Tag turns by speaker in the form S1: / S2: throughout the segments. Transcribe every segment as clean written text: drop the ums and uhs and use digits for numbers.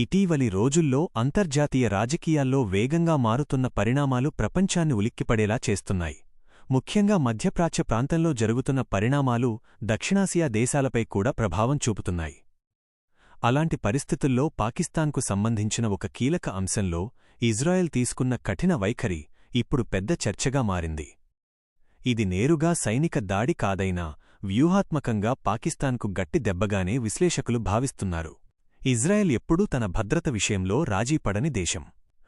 S1: ఇటీవలి రోజుల్లో అంతర్జాతీయ రాజకీయాల్లో వేగంగా మారుతున్న పరిణామాలు ప్రపంచాన్ని ఉలిక్కిపడేలా చేస్తున్నాయి. ముఖ్యంగా మధ్యప్రాచ్య ప్రాంతంలో జరుగుతున్న పరిణామాలు దక్షిణాసియా దేశాలపై కూడా ప్రభావం చూపుతున్నాయి. అలాంటి పరిస్థితుల్లో పాకిస్తాన్కు సంబంధించిన ఒక కీలక అంశంలో ఇజ్రాయెల్ తీసుకున్న కఠిన వైఖరి ఇప్పుడు పెద్ద చర్చగా మారింది. ఇది నేరుగా సైనిక దాడి కాదైనా వ్యూహాత్మకంగా పాకిస్తాన్కు గట్టి దెబ్బగానే విశ్లేషకులు భావిస్తున్నారు. ఇజ్రాయెల్ ఎప్పుడూ తన భద్రత విషయంలో రాజీపడని దేశం.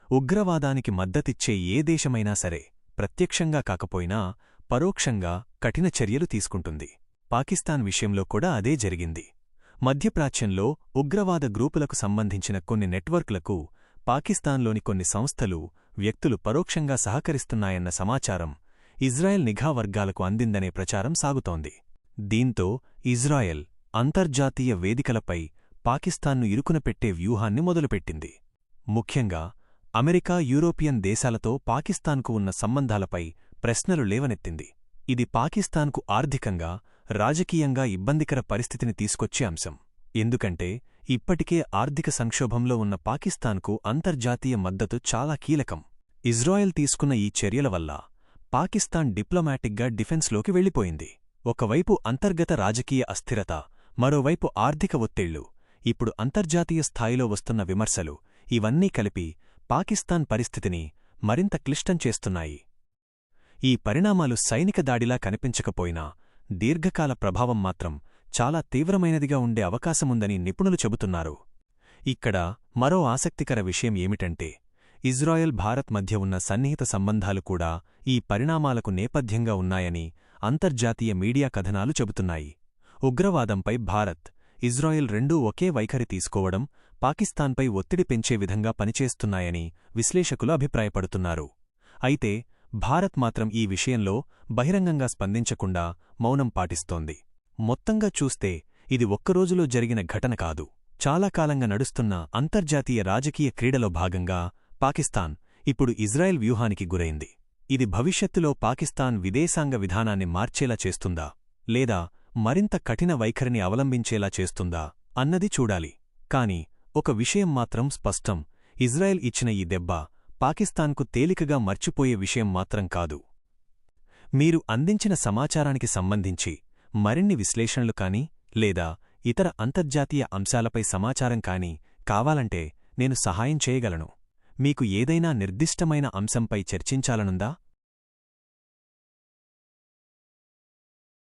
S1: ఉగ్రవాదానికి మద్దతిచ్చే ఏ దేశమైనా సరే ప్రత్యక్షంగా కాకపోయినా పరోక్షంగా కఠిన చర్యలు తీసుకుంటుంది. పాకిస్తాన్ విషయంలో కూడా అదే జరిగింది. మధ్యప్రాచ్యంలో ఉగ్రవాద గ్రూపులకు సంబంధించిన కొన్ని నెట్వర్క్లకు పాకిస్తాన్లోని కొన్ని సంస్థలు, వ్యక్తులు పరోక్షంగా సహకరిస్తున్నాయన్న సమాచారం ఇజ్రాయెల్ నిఘా వర్గాలకు అందిందనే ప్రచారం సాగుతోంది. దీంతో ఇజ్రాయెల్ అంతర్జాతీయ వేదికలపై పాకిస్తాన్ను ఇరుకునపెట్టే వ్యూహాన్ని మొదలుపెట్టింది. ముఖ్యంగా అమెరికా, యూరోపియన్ దేశాలతో పాకిస్తాన్కు ఉన్న సంబంధాలపై ప్రశ్నలు లేవనెత్తింది. ఇది పాకిస్తాన్కు ఆర్థికంగా, రాజకీయంగా ఇబ్బందికర పరిస్థితిని తీసుకొచ్చే అంశం. ఎందుకంటే ఇప్పటికే ఆర్థిక సంక్షోభంలో ఉన్న పాకిస్తాన్కు అంతర్జాతీయ మద్దతు చాలా కీలకం. ఇజ్రాయెల్ తీసుకున్న ఈ చర్యల వల్ల పాకిస్తాన్ డిప్లొమాటిక్గా డిఫెన్స్లోకి వెళ్ళిపోయింది. ఒకవైపు అంతర్గత రాజకీయ అస్థిరత, మరోవైపు ఆర్థిక ఒత్తిళ్లు, ఇప్పుడు అంతర్జాతీయ స్థాయిలో వస్తున్న విమర్శలు, ఇవన్నీ కలిపి పాకిస్తాన్ పరిస్థితిని మరింత క్లిష్టం చేస్తున్నాయి. ఈ పరిణామాలు సైనిక దాడిలా కనిపించకపోయినా దీర్ఘకాల ప్రభావం మాత్రం చాలా తీవ్రమైనదిగా ఉండే అవకాశముందని నిపుణులు చెబుతున్నారు. ఇక్కడ మరో ఆసక్తికర విషయం ఏమిటంటే ఇజ్రాయెల్, భారత్ మధ్య ఉన్న సన్నిహిత సంబంధాలు కూడా ఈ పరిణామాలకు నేపథ్యంగా ఉన్నాయని అంతర్జాతీయ మీడియా కథనాలు చెబుతున్నాయి. ఉగ్రవాదంపై భారత్, ఇజ్రాయెల్ రెండూ ఒకే వైఖరి తీసుకోవడం పాకిస్తాన్పై ఒత్తిడి పెంచే విధంగా పనిచేస్తున్నాయని విశ్లేషకులు అభిప్రాయపడుతున్నారు. అయితే భారత్ మాత్రం ఈ విషయంలో బహిరంగంగా స్పందించకుండా మౌనం పాటిస్తోంది. మొత్తంగా చూస్తే ఇది ఒక్కరోజులో జరిగిన ఘటన కాదు. చాలా కాలంగా నడుస్తున్న అంతర్జాతీయ రాజకీయ క్రీడలో భాగంగా పాకిస్తాన్ ఇప్పుడు ఇజ్రాయెల్ వ్యూహానికి గురైంది. ఇది భవిష్యత్తులో పాకిస్తాన్ విదేశాంగ విధానాన్ని మార్చేలా చేస్తుందా, లేదా మరింత కఠిన వైఖరిని అవలంబించేలా చేస్తుందా అన్నది చూడాలి. కాని ఒక విషయం మాత్రం స్పష్టం: ఇజ్రాయెల్ ఇచ్చిన ఈ దెబ్బ పాకిస్తాన్కు తేలికగా మర్చిపోయే విషయం మాత్రం కాదు. మీరు అందించిన సమాచారానికి సంబంధించి మరిన్ని విశ్లేషణలు కానీ, లేదా ఇతర అంతర్జాతీయ అంశాలపై సమాచారం కానీ కావాలంటే నేను సహాయం చేయగలను. మీకు ఏదైనా నిర్దిష్టమైన అంశంపై చర్చించాలనుందా?